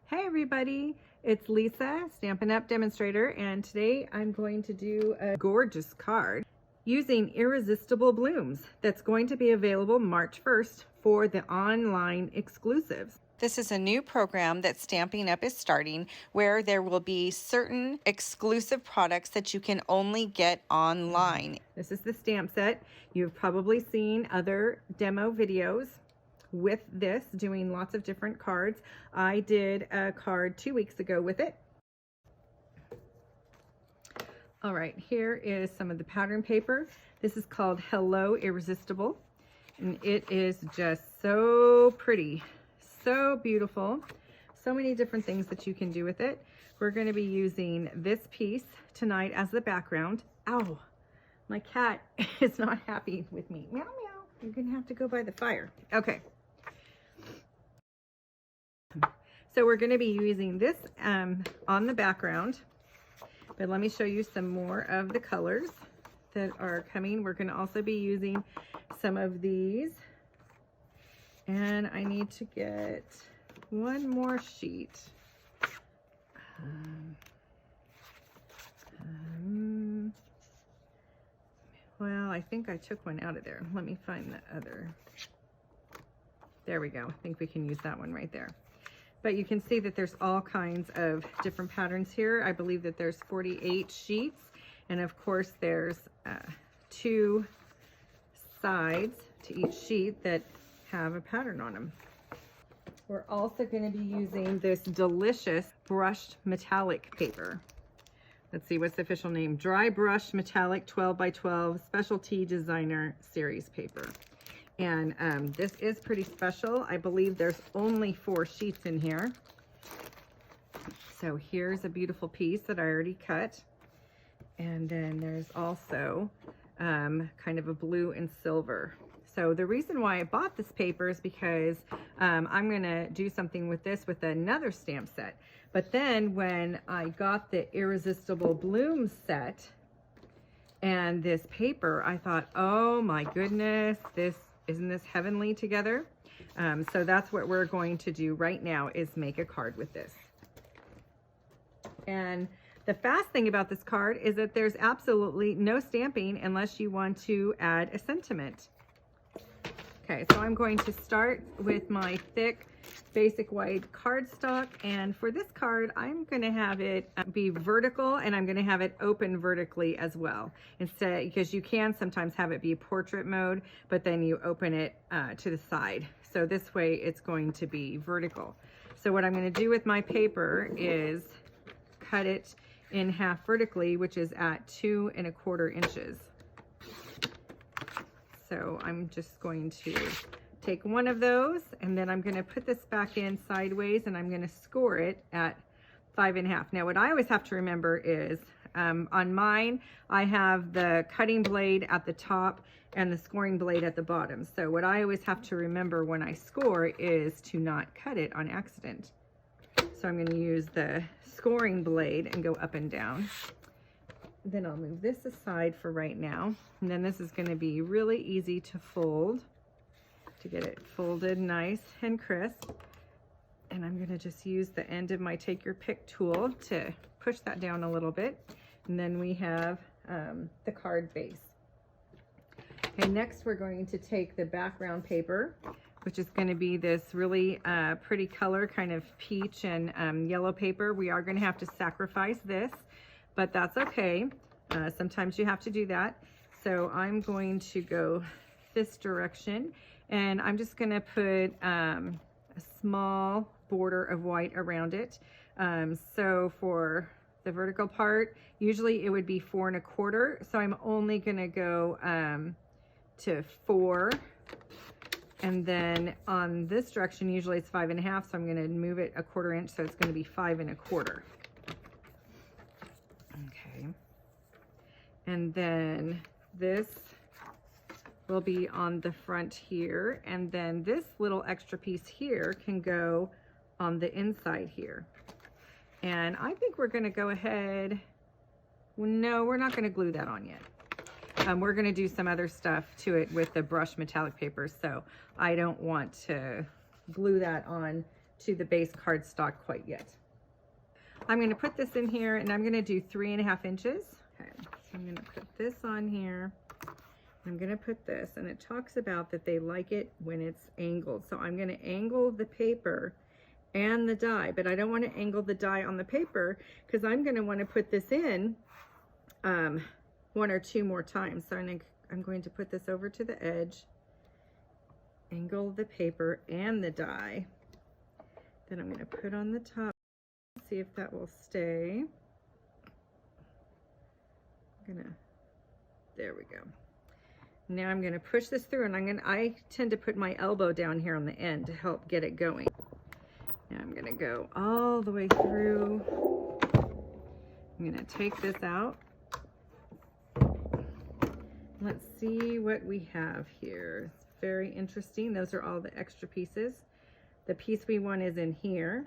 Hey everybody, it's Lisa, Stampin' Up demonstrator, and today I'm going to do a gorgeous card using Irresistible Blooms that's going to be available March 1st for the online exclusives. This is a new program that Stampin' Up is starting where there will be certain exclusive products that you can only get online. This is the stamp set. You've probably seen other demo videos with this, doing lots of different cards. I did a card 2 weeks ago with it. All right, here is some of the pattern paper. This is called Hello Irresistible, and it is just so pretty, so beautiful. So many different things that you can do with it. We're going to be using this piece tonight as the background. Ow, my cat is not happy with me. Meow, meow. You're going to have to go by the fire. Okay. So we're going to be using this on the background, but let me show you some more of the colors that are coming. We're going to also be using some of these, and I need to get one more sheet. Well, I think I took one out of there. Let me find the other. There we go. I think we can use that one right there. But you can see that there's all kinds of different patterns here. I believe that there's 48 sheets. And of course, there's 2 sides to each sheet that have a pattern on them. We're also going to be using this delicious brushed metallic paper. Let's see, what's the official name? Dry Brush Metallic 12 by 12 Specialty Designer Series paper. And this is pretty special. I believe there's only 4 sheets in here. So here's a beautiful piece that I already cut. And then there's also kind of a blue and silver. So the reason why I bought this paper is because I'm gonna do something with this with another stamp set. But then when I got the Irresistible Bloom set and this paper, I thought, oh my goodness, isn't this heavenly together? So that's what we're going to do right now, is make a card with this. And the fast thing about this card is that there's absolutely no stamping unless you want to add a sentiment. Okay, so I'm going to start with my thick basic white cardstock, and for this card I'm going to have it be vertical, and I'm going to have it open vertically as well, instead, because you can sometimes have it be portrait mode but then you open it to the side. So this way it's going to be vertical. So what I'm going to do with my paper is cut it in half vertically, which is at 2 1/4 inches. So I'm just going to take one of those, and then I'm going to put this back in sideways, and I'm going to score it at 5 1/2. Now what I always have to remember is on mine I have the cutting blade at the top and the scoring blade at the bottom. So what I always have to remember when I score is to not cut it on accident. So I'm going to use the scoring blade and go up and down. Then I'll move this aside for right now, and then this is going to be really easy to fold, to get it folded nice and crisp. And I'm going to just use the end of my take your pick tool to push that down a little bit, and then we have the card base. Okay, next we're going to take the background paper, which is going to be this really pretty color, kind of peach and yellow paper. We are going to have to sacrifice this, but that's okay. Sometimes you have to do that. So I'm going to go this direction, and I'm just going to put a small border of white around it. So for the vertical part, usually it would be 4 1/4. So I'm only going to go to 4. And then on this direction, usually it's 5 1/2. So I'm going to move it 1/4 inch. So it's going to be 5 1/4. Okay. And then this will be on the front here, and then this little extra piece here can go on the inside here. And I think we're going to go ahead, no, we're not going to glue that on yet. We're going to do some other stuff to it with the brushed metallic paper, so I don't want to glue that on to the base cardstock quite yet. I'm going to put this in here and I'm going to do 3.5 inches. Okay, so I'm going to put this on here. I'm going to put this, and it talks about that they like it when it's angled. So I'm going to angle the paper and the die, but I don't want to angle the die on the paper because I'm going to want to put this in 1 or 2 more times. So I'm going to put this over to the edge, angle the paper and the die. Then I'm going to put on the top, see if that will stay. There we go. Now I'm going to push this through, and I tend to put my elbow down here on the end to help get it going. Now I'm going to go all the way through. I'm going to take this out. Let's see what we have here. It's very interesting. Those are all the extra pieces. The piece we want is in here.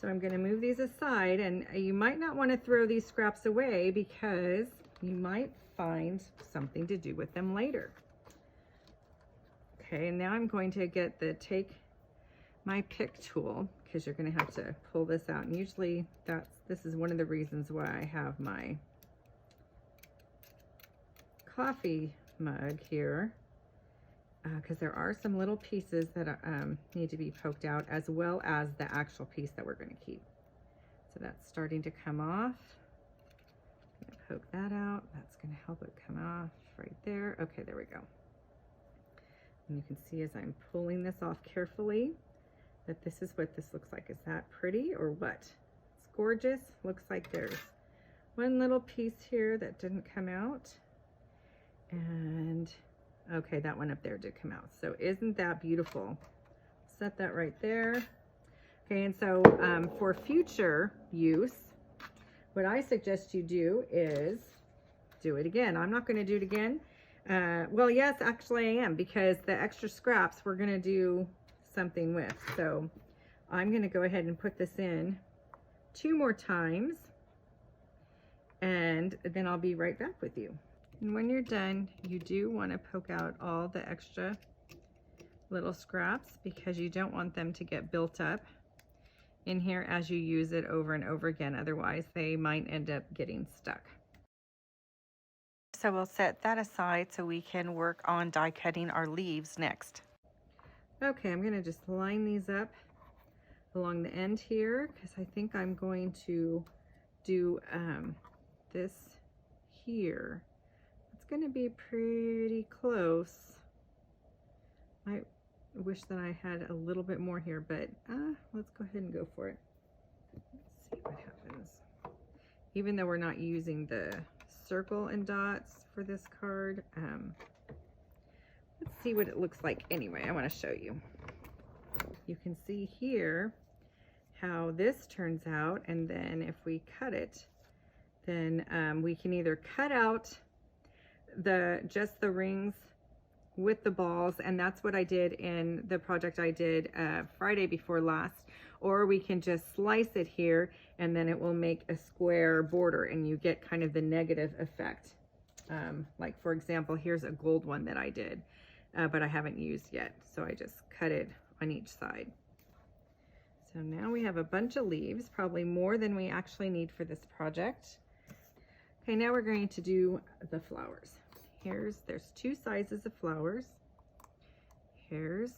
So I'm going to move these aside, and you might not want to throw these scraps away because you might find something to do with them later. Okay, and now I'm going to take my pick tool, because you're going to have to pull this out. And usually this is one of the reasons why I have my coffee mug here, because there are some little pieces that need to be poked out, as well as the actual piece that we're going to keep. So that's starting to come off. I'm going to poke that out. That's going to help it come off right there. Okay, there we go. And you can see as I'm pulling this off carefully that this is what this looks like. Is that pretty or what? It's gorgeous. Looks like there's one little piece here that didn't come out. And okay, that one up there did come out. So isn't that beautiful? Set that right there. Okay, and so for future use, what I suggest you do is do it again. I'm not going to do it again. Well, yes, actually I am, because the extra scraps we're going to do something with. So I'm going to go ahead and put this in 2 more times, and then I'll be right back with you. And when you're done, you do want to poke out all the extra little scraps, because you don't want them to get built up in here as you use it over and over again. Otherwise, they might end up getting stuck. So we'll set that aside so we can work on die cutting our leaves next. Okay, I'm going to just line these up along the end here, because I think I'm going to do this here. It's going to be pretty close. I wish that I had a little bit more here, but let's go ahead and go for it. Let's see what happens. Even though we're not using the circle and dots for this card, let's see what it looks like anyway. I want to show you. You can see here how this turns out, and then if we cut it, then we can either cut out just the rings with the balls, and that's what I did in the project I did Friday before last, or we can just slice it here, and then it will make a square border, and you get kind of the negative effect. Like for example, here's a gold one that I did, but I haven't used yet, so I just cut it on each side. So now we have a bunch of leaves, probably more than we actually need for this project. Okay, now we're going to do the flowers. There's 2 sizes of flowers. Here's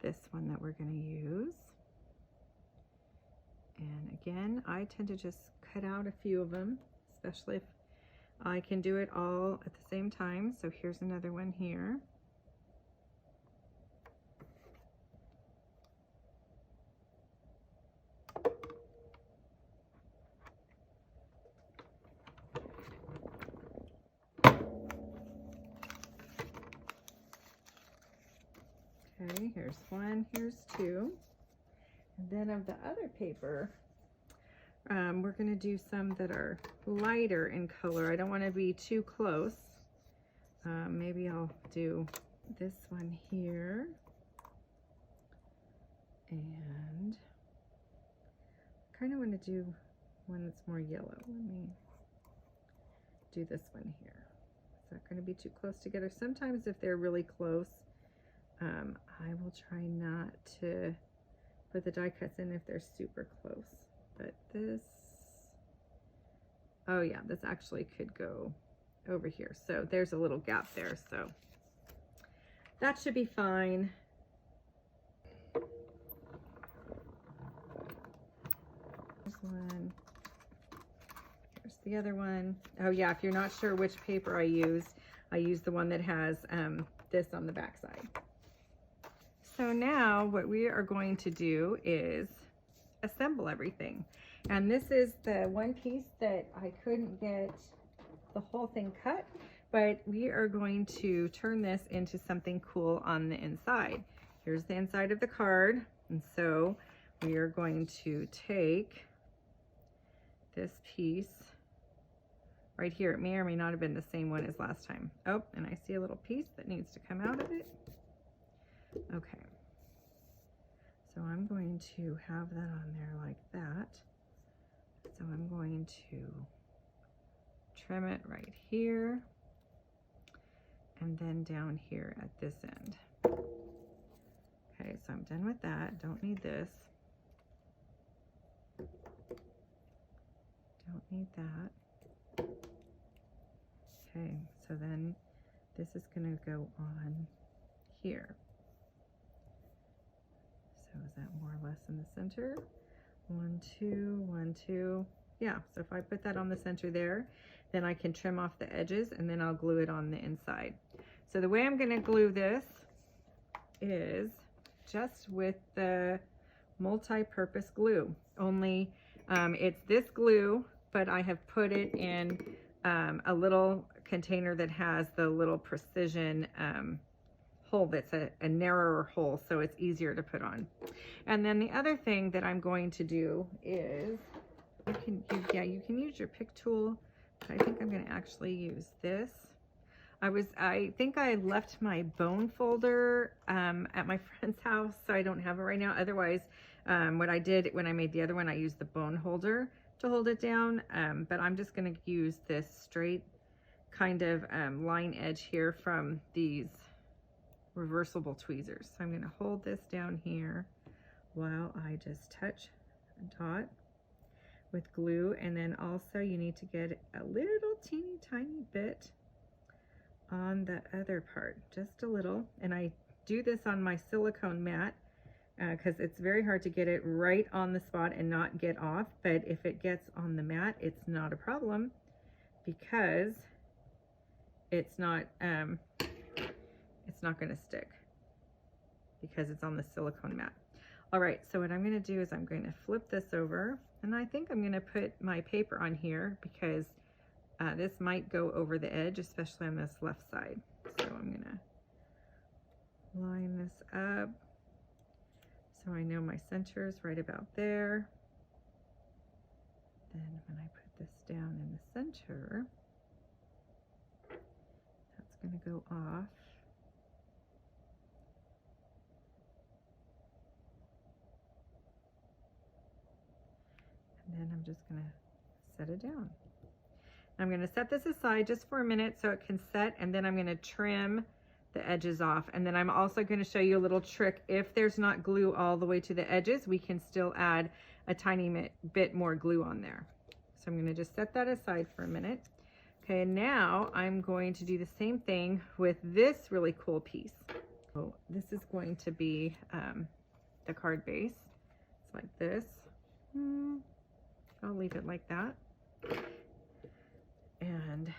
this one that we're going to use. And again, I tend to just cut out a few of them, especially if I can do it all at the same time. So here's another one here. Okay, here's 1, here's 2. And then of the other paper, we're going to do some that are lighter in color. I don't want to be too close. Maybe I'll do this one here. And I kind of want to do one that's more yellow. Let me do this one here. Is that going to be too close together? Sometimes if they're really close, I will try not to put the die cuts in if they're super close, but this, oh yeah, this actually could go over here. So there's a little gap there, so that should be fine. There's one. Here's the other one. Oh yeah, if you're not sure which paper I use the one that has this on the back side. So now what we are going to do is assemble everything. And this is the one piece that I couldn't get the whole thing cut, but we are going to turn this into something cool on the inside. Here's the inside of the card. And so we are going to take this piece right here. It may or may not have been the same one as last time. Oh, and I see a little piece that needs to come out of it. Okay. So I'm going to have that on there like that. So I'm going to trim it right here and then down here at this end. Okay, so I'm done with that. Don't need this. Don't need that. Okay, so then this is going to go on here. So is that more or less in the center? 1, 2, 1, 2. Yeah, so if I put that on the center there, then I can trim off the edges and then I'll glue it on the inside. So the way I'm going to glue this is just with the multi-purpose glue. Only it's this glue, but I have put it in a little container that has the little precision hole that's a narrower hole, so it's easier to put on. And then the other thing that I'm going to do is you can use your pick tool. I think I'm going to actually use this. I think I left my bone folder at my friend's house, so I don't have it right now. Otherwise, what I did when I made the other one, I used the bone holder to hold it down, but I'm just going to use this straight kind of line edge here from these reversible tweezers. So I'm going to hold this down here while I just touch a dot with glue, and then also you need to get a little teeny tiny bit on the other part, just a little. And I do this on my silicone mat because it's very hard to get it right on the spot and not get off, but if it gets on the mat, it's not a problem because it's not going to stick because it's on the silicone mat. All right, so what I'm going to do is I'm going to flip this over, and I think I'm going to put my paper on here because this might go over the edge, especially on this left side. So I'm going to line this up so I know my center is right about there. Then when I put this down in the center, that's going to go off. And then I'm just going to set it down. I'm going to set this aside just for a minute so it can set, and then I'm going to trim the edges off. And then I'm also going to show you a little trick. If there's not glue all the way to the edges, we can still add a tiny bit more glue on there. So I'm going to just set that aside for a minute. Okay, now I'm going to do the same thing with this really cool piece. So this is going to be the card base. It's like this. I'll leave it like that. And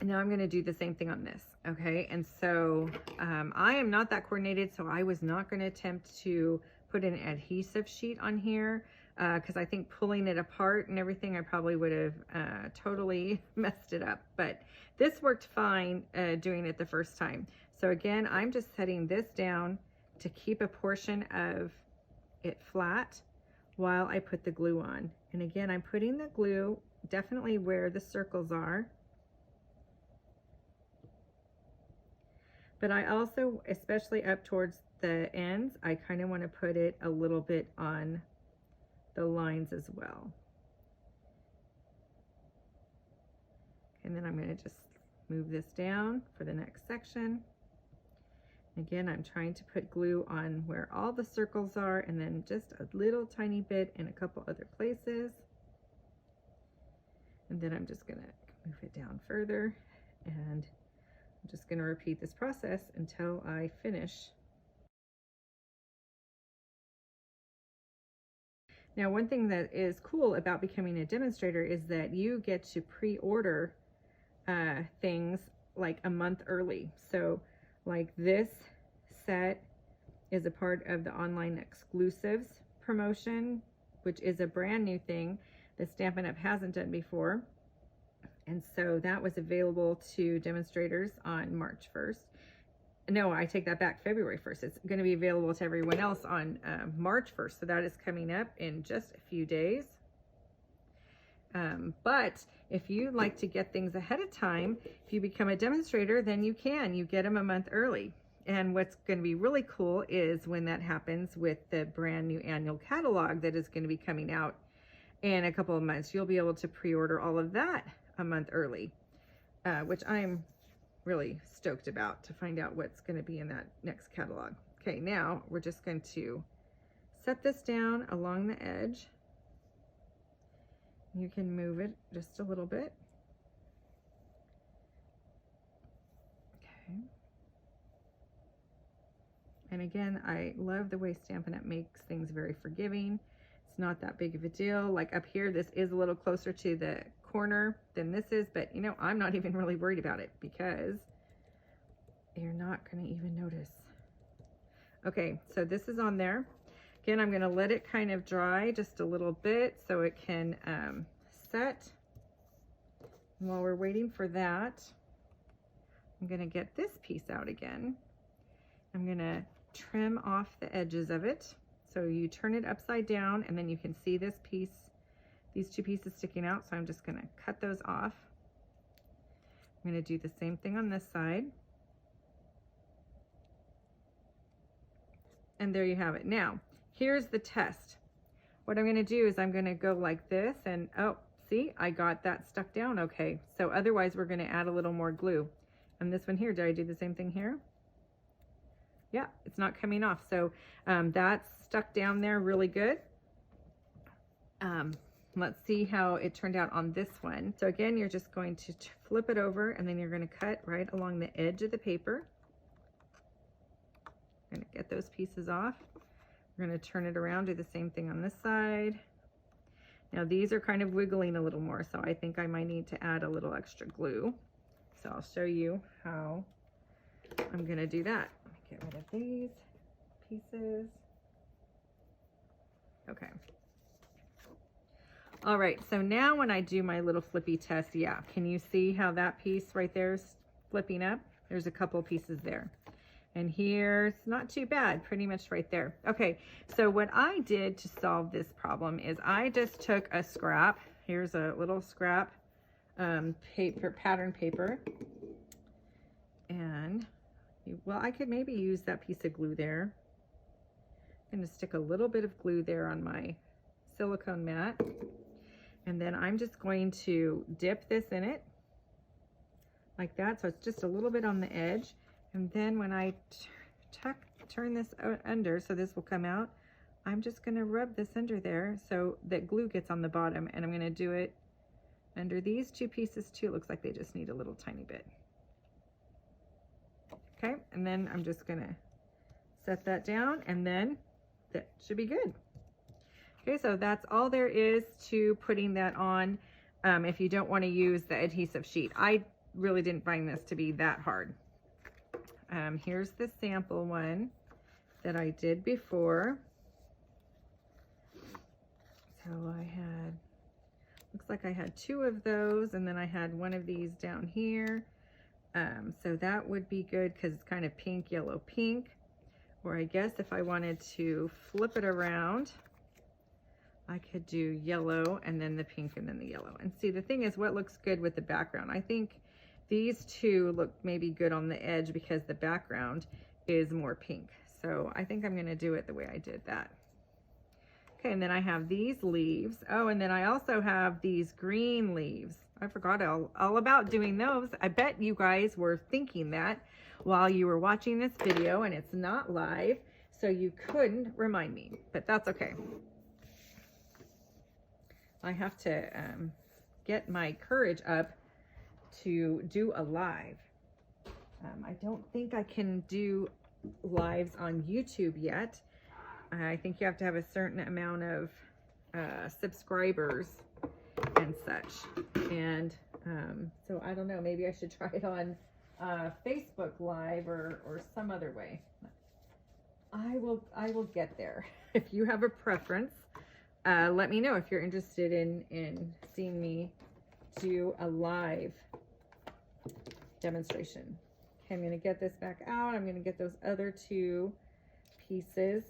now I'm going to do the same thing on this. Okay, and so I am not that coordinated, so I was not going to attempt to put an adhesive sheet on here because I think pulling it apart and everything, I probably would have totally messed it up. But this worked fine doing it the first time. So again, I'm just setting this down to keep a portion of it flat while I put the glue on. And again, I'm putting the glue definitely where the circles are. But I also, especially up towards the ends, I kind of want to put it a little bit on the lines as well. And then I'm going to just move this down for the next section. Again, I'm trying to put glue on where all the circles are, and then just a little tiny bit in a couple other places. And then I'm just gonna move it down further, and I'm just gonna repeat this process until I finish. Now, one thing that is cool about becoming a demonstrator is that you get to pre-order things like a month early. So like this set is a part of the online exclusives promotion, which is a brand new thing that Stampin' Up hasn't done before. And so that was available to demonstrators on March 1st. No, I take that back, February 1st. It's going to be available to everyone else on March 1st. So that is coming up in just a few days. But if you like to get things ahead of time, if you become a demonstrator, then you get them a month early. And what's going to be really cool is when that happens with the brand new annual catalog that is going to be coming out in a couple of months, you'll be able to pre-order all of that a month early, which I'm really stoked about to find out what's going to be in that next catalog. Okay, now we're just going to set this down along the edge. You can move it just a little bit. Okay. And again, I love the way Stampin' Up makes things very forgiving. It's not that big of a deal. Like up here, this is a little closer to the corner than this is, but you know, I'm not even really worried about it because you're not going to even notice. Okay, so this is on there. Again, I'm going to let it kind of dry just a little bit so it can set. And while we're waiting for that, I'm going to get this piece out again. I'm going to trim off the edges of it. So you turn it upside down and then you can see this piece, these two pieces sticking out. So I'm just going to cut those off. I'm going to do the same thing on this side. And there you have it. Now, here's the test. What I'm going to do is I'm going to go like this and, oh, see, I got that stuck down. Okay, so otherwise we're going to add a little more glue. And this one here, did I do the same thing here? Yeah, it's not coming off. So that's stuck down there really good. Let's see how it turned out on this one. So again, you're just going to flip it over and then you're going to cut right along the edge of the paper. I'm going to get those pieces off. We're going to turn it around, do the same thing on this side. Now these are kind of wiggling a little more, so I think I might need to add a little extra glue. So I'll show you how I'm going to do that. Get rid of these pieces. Okay. All right, so now when I do my little flippy test, yeah, can you see how that piece right there is flipping up? There's a couple pieces there. And here's not too bad, pretty much right there. Okay, so what I did to solve this problem is I just took a scrap. Here's a little scrap pattern paper. And, well, I could maybe use that piece of glue there. I'm gonna stick a little bit of glue there on my silicone mat. And then I'm just going to dip this in it like that. So it's just a little bit on the edge. And then when I turn this under, so this will come out, I'm just going to rub this under there so that glue gets on the bottom. And I'm going to do it under these two pieces too. It looks like they just need a little tiny bit. Okay, and then I'm just going to set that down and then that should be good. Okay, so that's all there is to putting that on if you don't want to use the adhesive sheet. I really didn't find this to be that hard. Here's the sample one that I did before. So I had, looks like I had two of those, and then I had one of these down here. So that would be good because it's kind of pink, yellow, pink. Or I guess if I wanted to flip it around, I could do yellow and then the pink and then the yellow. And see, the thing is, what looks good with the background? I think these two look maybe good on the edge because the background is more pink. So I think I'm going to do it the way I did that. Okay, and then I have these leaves. Oh, and then I also have these green leaves. I forgot all about doing those. I bet you guys were thinking that. while you were watching this video and it's not live, so you couldn't remind me, but that's okay. I have to get my courage up to do a live. I don't think I can do lives on YouTube yet. I think you have to have a certain amount of subscribers and such. And so I don't know, maybe I should try it on Facebook Live or some other way. I will get there. If you have a preference, let me know if you're interested in seeing me do a live demonstration. Okay, I'm going to get this back out. I'm going to get those other two pieces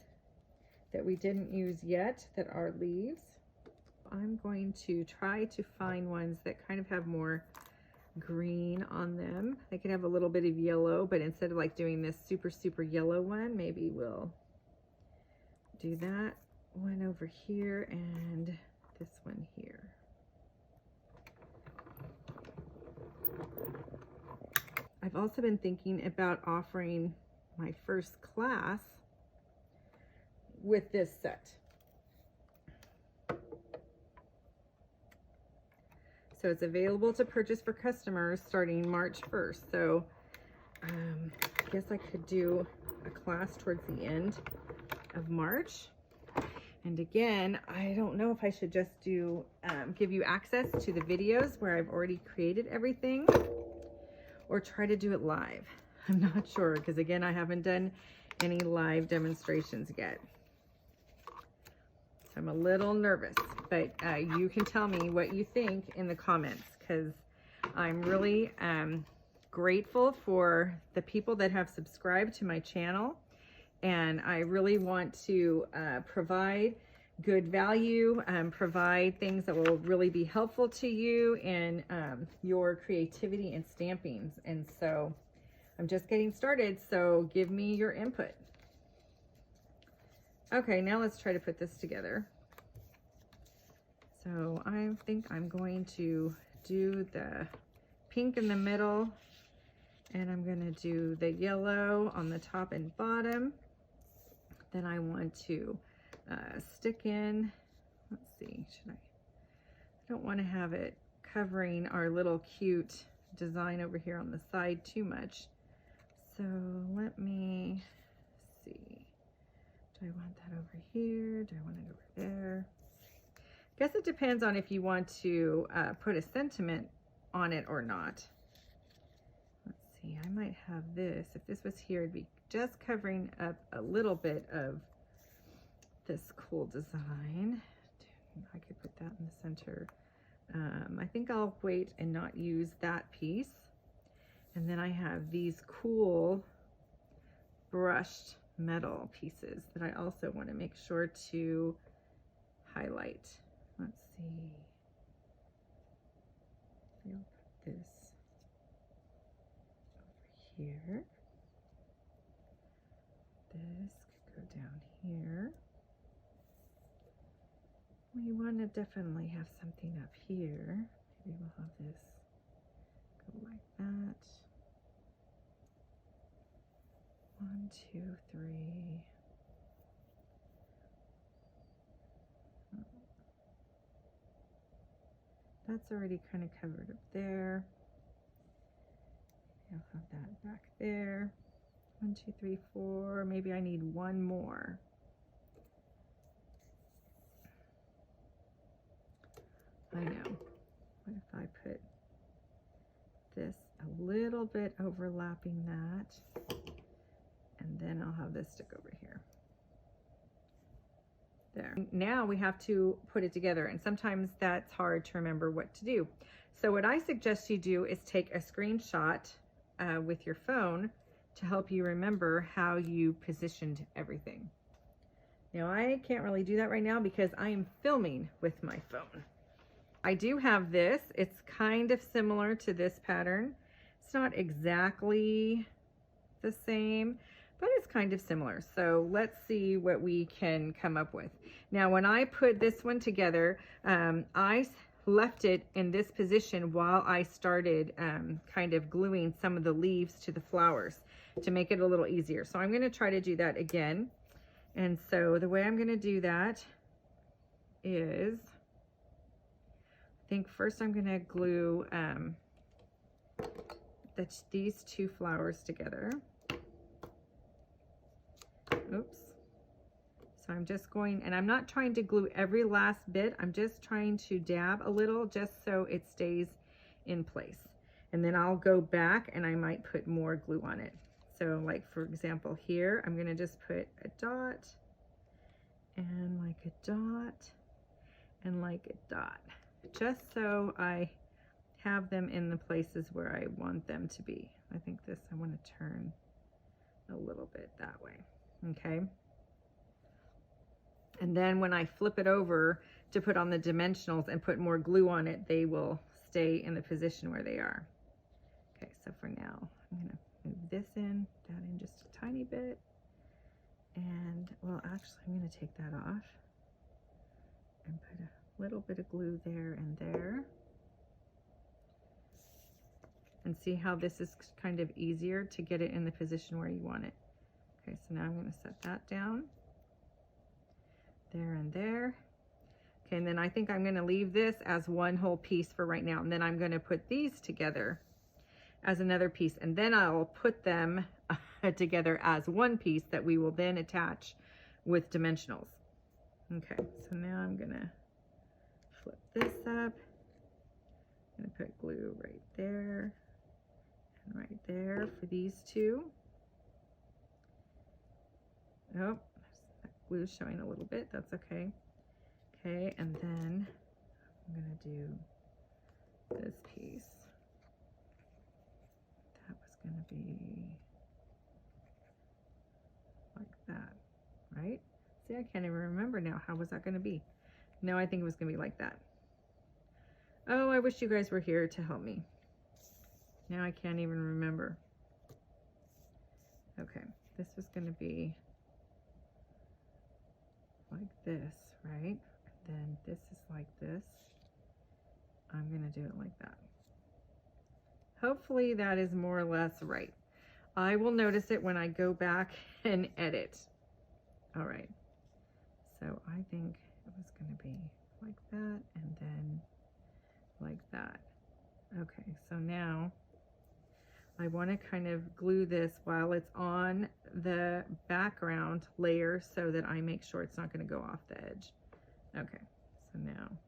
that we didn't use yet that are leaves. I'm going to try to find ones that kind of have more green on them. They could have a little bit of yellow, but instead of like doing this super yellow one, maybe we'll do that one over here and this one here. I've also been thinking about offering my first class with this set. So it's available to purchase for customers starting March 1st. So I guess I could do a class towards the end of March. And again, I don't know if I should just do give you access to the videos where I've already created everything, or try to do it live. I'm not sure, because again, I haven't done any live demonstrations yet. So I'm a little nervous, but you can tell me what you think in the comments, because I'm really grateful for the people that have subscribed to my channel. And I really want to provide good value, provide things that will really be helpful to you in your creativity and stampings. And so I'm just getting started, so give me your input. Okay, now let's try to put this together. So I think I'm going to do the pink in the middle, and I'm going to do the yellow on the top and bottom. Then I want to stick in, let's see, I don't want to have it covering our little cute design over here on the side too much. So let me see, do I want that over here? Do I want it over there? I guess it depends on if you want to put a sentiment on it or not. Let's see, I might have this, if this was here, it'd be just covering up a little bit of this cool design. I could put that in the center. I think I'll wait and not use that piece. And then I have these cool brushed metal pieces that I also want to make sure to highlight. Let's see. I'll put this over here. This could go down here. We want to definitely have something up here. Maybe we'll have this go like that. 1, 2, 3. That's already kind of covered up there. I'll have that back there. 1, 2, 3, 4. Maybe I need one more. I know. What if I put this a little bit overlapping that, and then I'll have this stick over here. There. Now we have to put it together, and sometimes that's hard to remember what to do. So what I suggest you do is take a screenshot with your phone to help you remember how you positioned everything. Now I can't really do that right now because I am filming with my phone. I do have this. It's kind of similar to this pattern. It's not exactly the same, but it's kind of similar. So let's see what we can come up with. Now, when I put this one together, I left it in this position while I started kind of gluing some of the leaves to the flowers. to make it a little easier. So I'm going to try to do that again. And so the way I'm going to do that is, I think first I'm going to glue these two flowers together. Oops. So I'm just going, and I'm not trying to glue every last bit. I'm just trying to dab a little just so it stays in place. And then I'll go back and I might put more glue on it. So like for example here, I'm gonna just put a dot and like a dot and like a dot, just so I have them in the places where I want them to be. I think this, I want to turn a little bit that way, okay? And then when I flip it over to put on the dimensionals and put more glue on it, they will stay in the position where they are. Okay, so for now, I'm gonna move this in, that in just a tiny bit. And, well, actually, I'm gonna take that off and put a little bit of glue there and there. And see how this is kind of easier to get it in the position where you want it. Okay, so now I'm gonna set that down. There and there. Okay, and then I think I'm gonna leave this as one whole piece for right now. And then I'm gonna put these together as another piece. And then I'll put them together as one piece that we will then attach with dimensionals. Okay, so now I'm gonna flip this up. I'm gonna put glue right there and right there for these two. Oh, that glue showing a little bit, that's okay. Okay, and then I'm gonna do this piece. That was gonna be like that, right? See, I can't even remember now. How was that gonna be? No, I think it was gonna be like that. Oh, I wish you guys were here to help me. Now I can't even remember. Okay, this was gonna be like this, right? Then this is like this. I'm gonna do it like that. Hopefully that is more or less right. I will notice it when I go back and edit. All right, so I think it was gonna be like that and then like that. Okay, so now I want to kind of glue this while it's on the background layer so that I make sure it's not going to go off the edge. Okay, so now I'm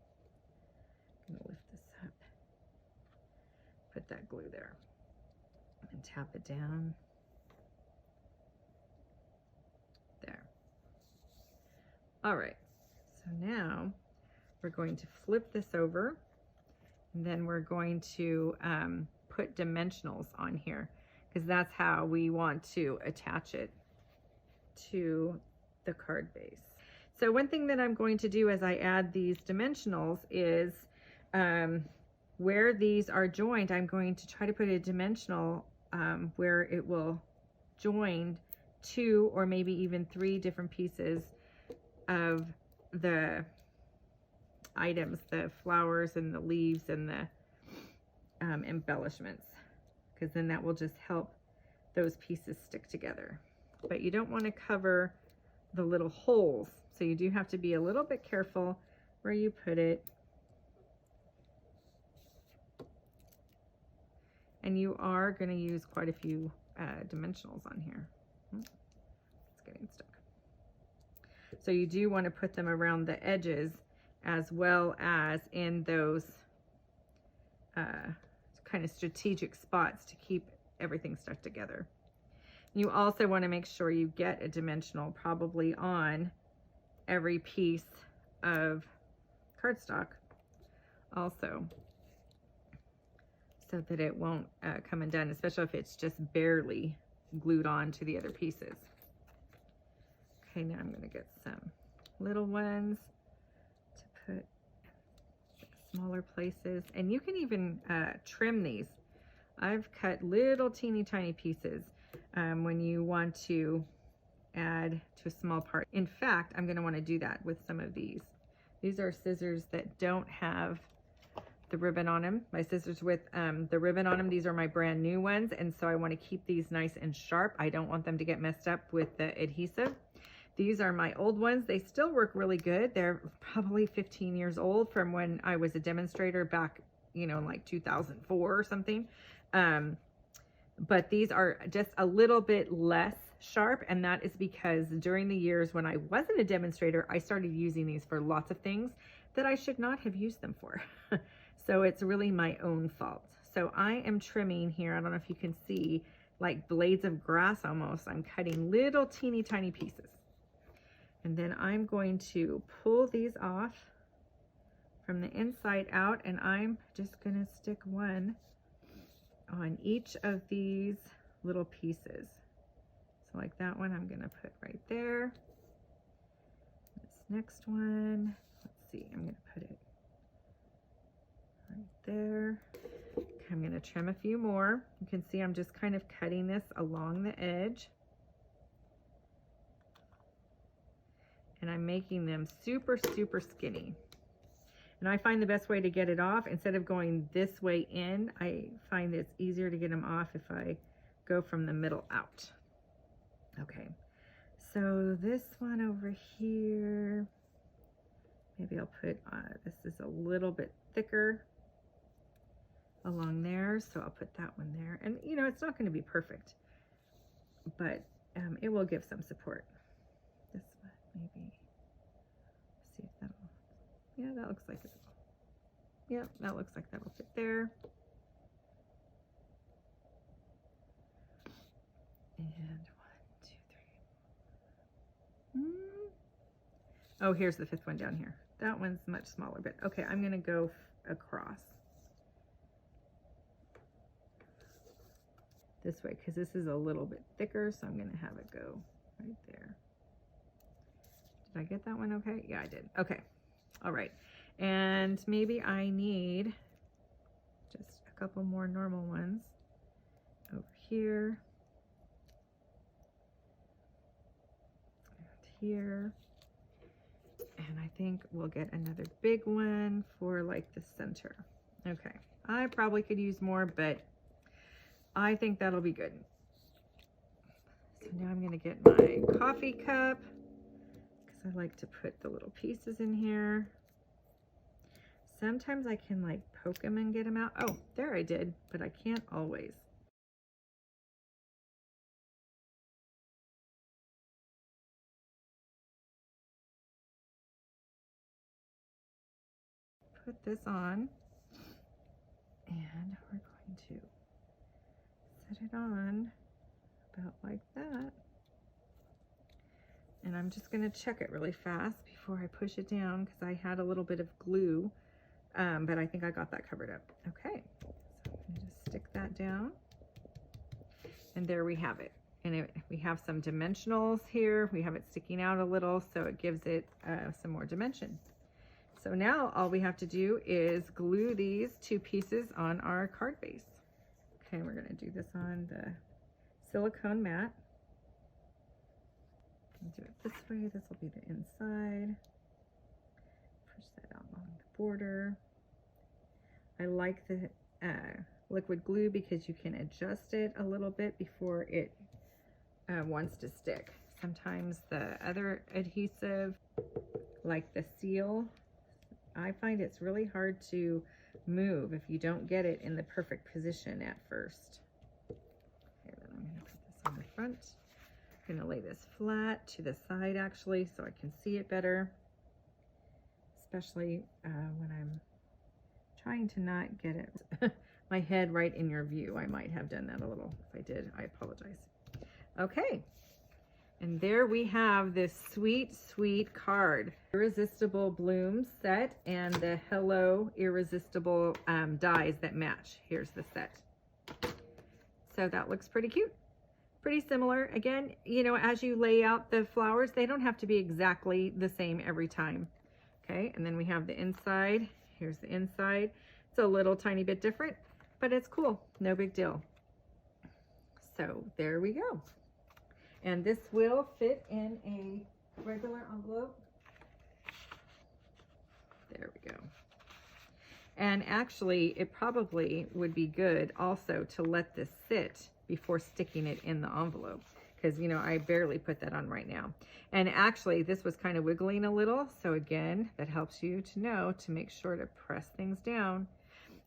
going to lift this up, put that glue there, and tap it down. There. All right, so now we're going to flip this over, and then we're going to put dimensionals on here because that's how we want to attach it to the card base. So one thing that I'm going to do as I add these dimensionals is where these are joined, I'm going to try to put a dimensional where it will join 2 or maybe even 3 different pieces of the items, the flowers and the leaves and the embellishments, because then that will just help those pieces stick together. But you don't want to cover the little holes, so you do have to be a little bit careful where you put it. And you are going to use quite a few dimensionals on here. It's getting stuck. So you do want to put them around the edges as well as in those kind of strategic spots to keep everything stuck together. You also want to make sure you get a dimensional probably on every piece of cardstock also, so that it won't come undone, especially if it's just barely glued on to the other pieces. Okay, now I'm going to get some little ones to put smaller places, and you can even trim these. I've cut little teeny tiny pieces when you want to add to a small part. In fact, I'm going to want to do that with some of these. These are scissors that don't have the ribbon on them. My scissors with the ribbon on them. These are my brand new ones, and so I want to keep these nice and sharp. I don't want them to get messed up with the adhesive. These are my old ones. They still work really good. They're probably 15 years old from when I was a demonstrator back, you know, like 2004 or something. But these are just a little bit less sharp, and that is because during the years when I wasn't a demonstrator, I started using these for lots of things that I should not have used them for. So it's really my own fault. So I am trimming here. I don't know if you can see, like blades of grass almost. I'm cutting little teeny tiny pieces. And then I'm going to pull these off from the inside out, and I'm just gonna stick one on each of these little pieces. So like that one I'm gonna put right there. This next one, let's see, I'm gonna put it right there. Okay, I'm gonna trim a few more. You can see I'm just kind of cutting this along the edge. And I'm making them super, super skinny. And I find the best way to get it off, instead of going this way in, I find it's easier to get them off if I go from the middle out. Okay, so this one over here, maybe I'll put, this is a little bit thicker along there, so I'll put that one there. And you know, it's not going to be perfect, but it will give some support. This one, maybe, see if that'll, yeah, that looks like it. Yep, that looks like that'll fit there. And 1, 2, 3. Oh, here's the 5th one down here. That one's much smaller, but okay, I'm gonna go across this way because this is a little bit thicker, so I'm gonna have it go right there. Did I get that one okay? Yeah, I did. Okay, all right. And maybe I need just a couple more normal ones over here and here. And I think we'll get another big one for like the center. Okay, I probably could use more, but I think that'll be good. So now I'm gonna get my coffee cup because I like to put the little pieces in here. Sometimes I can like poke them and get them out. Oh, there I did, but I can't always. Put this on, and we're going to set it on about like that. And I'm just gonna check it really fast before I push it down because I had a little bit of glue. But I think I got that covered up. Okay, so I'm gonna just stick that down. And there we have it. And we have some dimensionals here. We have it sticking out a little, so it gives it some more dimension. So now all we have to do is glue these 2 pieces on our card base. Okay, we're gonna do this on the silicone mat. Do it this way. This will be the inside. Push that out along the border. I like the liquid glue because you can adjust it a little bit before it wants to stick. Sometimes the other adhesive, like the seal, I find it's really hard to move if you don't get it in the perfect position at first. Okay, then I'm going to put this on the front. I'm going to lay this flat to the side actually so I can see it better, especially when I'm trying to not get it my head right in your view. I might have done that a little. If I did, I apologize. Okay, and there we have this sweet, sweet card. Irresistible Blooms set and the Hello Irresistible dies that match. Here's the set. So that looks pretty cute. Pretty similar. Again, you know, as you lay out the flowers, they don't have to be exactly the same every time. Okay, and then we have the inside. Here's the inside. It's a little tiny bit different, but it's cool. No big deal. So there we go. And this will fit in a regular envelope. There we go. And actually, it probably would be good also to let this sit before sticking it in the envelope, because, you know, I barely put that on right now. And actually, this was kind of wiggling a little. So again, that helps you to know to make sure to press things down.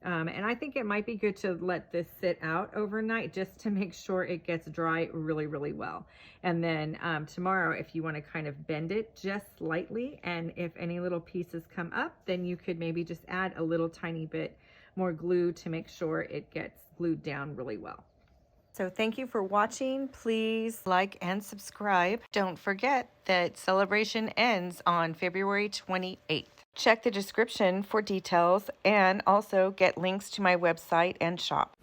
And I think it might be good to let this sit out overnight just to make sure it gets dry really, really well. And then tomorrow, if you want to kind of bend it just slightly, and if any little pieces come up, then you could maybe just add a little tiny bit more glue to make sure it gets glued down really well. So thank you for watching. Please like and subscribe. Don't forget that celebration ends on February 28th. Check the description for details and also get links to my website and shop.